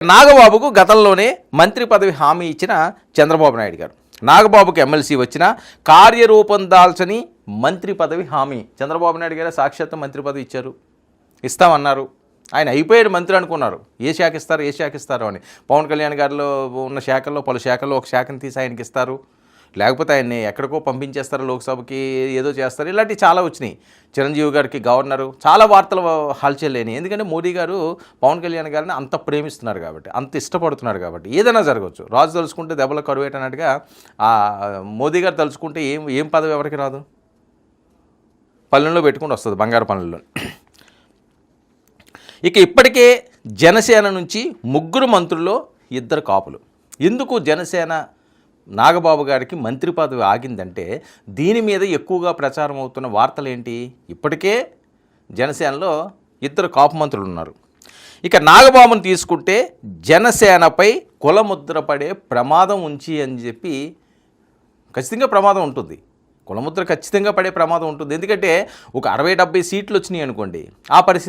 నాగబాబుకు గతంలోనే మంత్రి పదవి హామీ ఇచ్చిన చంద్రబాబు నాయుడు గారు, నాగబాబుకు ఎమ్మెల్సీ వచ్చిన కార్యరూపం దాల్చని మంత్రి పదవి హామీ చంద్రబాబు నాయుడు గారు సాక్షాత్తు మంత్రి పదవి ఇచ్చారు, ఇస్తామన్నారు. ఆయన అయిపోయాడు మంత్రి అనుకున్నారు. ఏ శాఖ ఇస్తారు అని. పవన్ కళ్యాణ్ గారిలో ఉన్న శాఖల్లో పలు శాఖల్లో ఒక శాఖను తీసి ఆయనకి ఇస్తారు, లేకపోతే ఆయన్ని ఎక్కడికో పంపించేస్తారు, లోక్సభకి ఏదో చేస్తారు. ఇలాంటివి చాలా వచ్చినాయి. చిరంజీవి గారికి గవర్నరు, చాలా వార్తలు హల్చల్ లేని. ఎందుకంటే మోడీ గారు పవన్ కళ్యాణ్ గారిని అంత ప్రేమిస్తున్నారు కాబట్టి, అంత ఇష్టపడుతున్నారు కాబట్టి ఏదైనా జరగవచ్చు. రాజు తలుచుకుంటే దెబ్బలు కరువేటన్నట్టుగా మోదీ గారు తలుచుకుంటే ఏం పదవి ఎవరికి రాదు, పల్లెల్లో పెట్టుకుంటూ వస్తుంది, బంగారు పల్లెల్లో. ఇక ఇప్పటికే జనసేన నుంచి 3 మంత్రుల్లో 2 కాపులు. ఎందుకు జనసేన నాగబాబు గారికి మంత్రి పదవి ఆగిందంటే దీని మీద ఎక్కువగా ప్రచారం అవుతున్న వార్తలు ఏంటి? ఇప్పటికే జనసేనలో 2 కాపు మంత్రులు ఉన్నారు. ఇక నాగబాబుని తీసుకుంటే జనసేనపై కులముద్ర పడే ప్రమాదం ఉంచి అని చెప్పి ఖచ్చితంగా ప్రమాదం ఉంటుంది. కులముద్ర ఖచ్చితంగా పడే ప్రమాదం ఉంటుంది. ఎందుకంటే ఒక 60-70 సీట్లు వచ్చినాయి అనుకోండి, ఆ పరిస్థితి